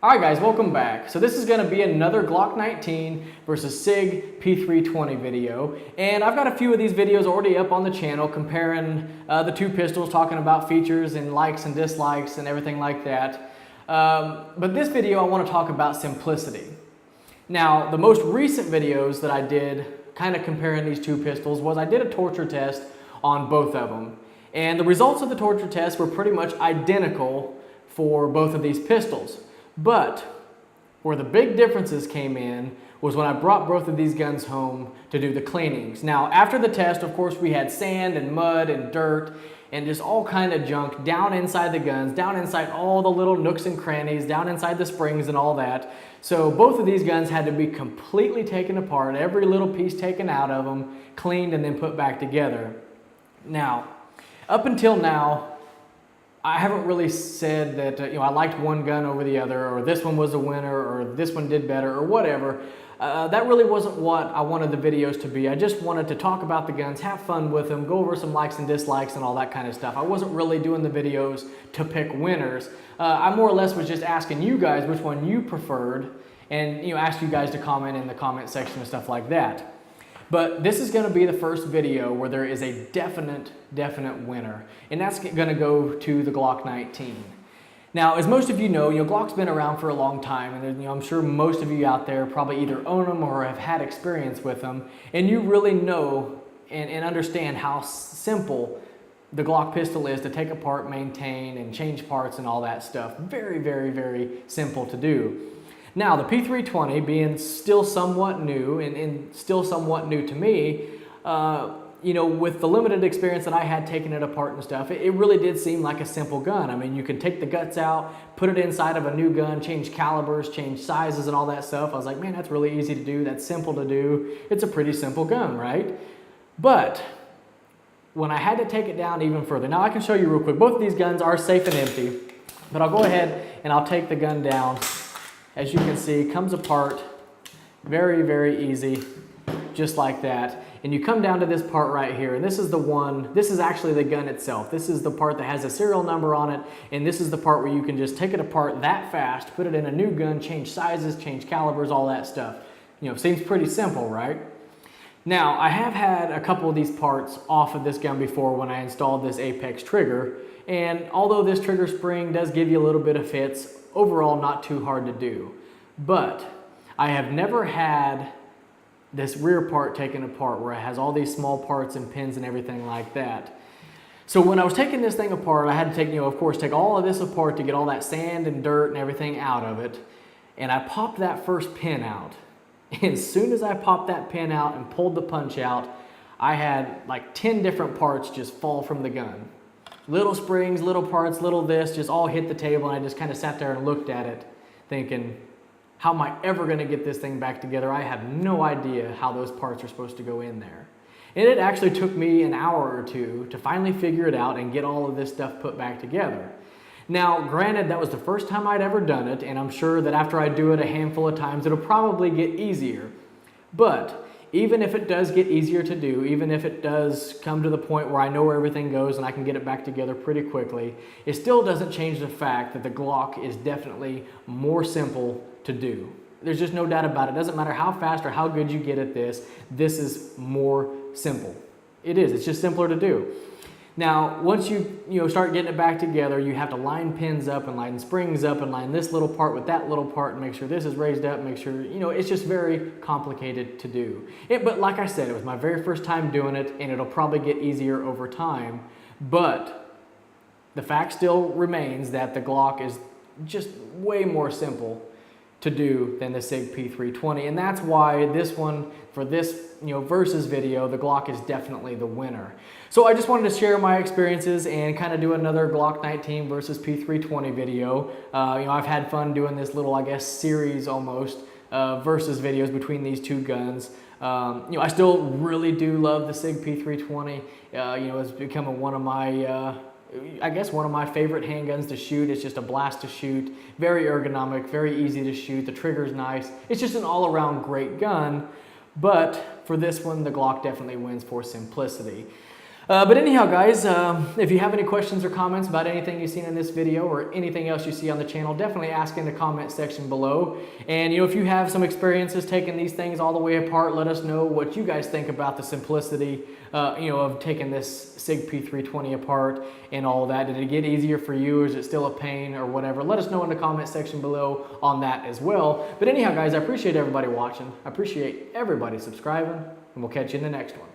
Alright guys, welcome back. So this is going to be another Glock 19 versus SIG P320 video. And I've got a few of these videos already up on the channel comparing the two pistols, talking about features and likes and dislikes and everything like that. But this video I want to talk about simplicity. Now, the most recent videos that I did kind of comparing these two pistols was I did a torture test on both of them. And the results of the torture test were pretty much identical for both of these pistols. But where the big differences came in was when I brought both of these guns home to do the cleanings. Now, after the test, of course, we had sand and mud and dirt and just all kind of junk down inside the guns, down inside all the little nooks and crannies, down inside the springs and all that. So both of these guns had to be completely taken apart, every little piece taken out of them, cleaned, and then put back together. Now, up until now, I haven't really said that I liked one gun over the other, or this one was a winner, or this one did better, or whatever. That really wasn't what I wanted the videos to be. I just wanted to talk about the guns, have fun with them, go over some likes and dislikes and all that kind of stuff. I wasn't really doing the videos to pick winners. I more or less was just asking you guys which one you preferred, and asked you guys to comment in the comment section and stuff like that. But this is going to be the first video where there is a definite winner, and that's going to go to the Glock 19. Now, as most of you know, Glock's been around for a long time, and I'm sure most of you out there probably either own them or have had experience with them, and you really know and understand how simple the Glock pistol is to take apart, maintain, and change parts and all that stuff. Very simple to do. Now, the P320 being still somewhat new, and still somewhat new to me, with the limited experience that I had taking it apart and stuff, it really did seem like a simple gun. I mean, you could take the guts out, put it inside of a new gun, change calibers, change sizes and all that stuff. I was like, man, that's really easy to do, that's simple to do. It's a pretty simple gun, right? But when I had to take it down even further, now I can show you real quick, both of these guns are safe and empty, but I'll go ahead and I'll take the gun down. As you can see, comes apart very easy, just like that. And you come down to this part right here, and this is the one, this is actually the gun itself. This is the part that has a serial number on it, and this is the part where you can just take it apart that fast, put it in a new gun, change sizes, change calibers, all that stuff. Seems pretty simple, right? Now, I have had a couple of these parts off of this gun before when I installed this Apex trigger, and although this trigger spring does give you a little bit of fits, overall not too hard to do. But I have never had this rear part taken apart where it has all these small parts and pins and everything like that. So when I was taking this thing apart, I had to take, of course, take all of this apart to get all that sand and dirt and everything out of it. And I popped that first pin out. And as soon as I popped that pin out and pulled the punch out, I had like 10 different parts just fall from the gun. Little springs, little parts, little this, just all hit the table, and I just kind of sat there and looked at it thinking, how am I ever going to get this thing back together? I have no idea how those parts are supposed to go in there. And it actually took me an hour or two to finally figure it out and get all of this stuff put back together. Now, granted, that was the first time I'd ever done it, and I'm sure that after I do it a handful of times, it'll probably get easier. But even if it does get easier to do, even if it does come to the point where I know where everything goes and I can get it back together pretty quickly, it still doesn't change the fact that the Glock is definitely more simple to do. There's just no doubt about it. It doesn't matter how fast or how good you get at this is more simple. It is. It's just simpler to do. Now, once you start getting it back together, you have to line pins up and line springs up and line this little part with that little part and make sure this is raised up, make sure, it's just very complicated to do. But like I said, it was my very first time doing it, and it'll probably get easier over time. But the fact still remains that the Glock is just way more simple to do than the SIG P320, and that's why this one, for this versus video, the Glock is definitely the winner. So I just wanted to share my experiences and kind of do another Glock 19 versus P320 video. I've had fun doing this little, I guess, series almost versus videos between these two guns. I still really do love the SIG P320. It's become one of my one of my favorite handguns to shoot. It's just a blast to shoot, very ergonomic, very easy to shoot. The trigger's nice. It's just an all-around great gun, but for this one, the Glock definitely wins for simplicity. But anyhow, guys, if you have any questions or comments about anything you've seen in this video or anything else you see on the channel, definitely ask in the comment section below. And if you have some experiences taking these things all the way apart, let us know what you guys think about the simplicity, of taking this SIG P320 apart and all that. Did it get easier for you, or is it still a pain or whatever? Let us know in the comment section below on that as well. But anyhow, guys, I appreciate everybody watching. I appreciate everybody subscribing, and we'll catch you in the next one.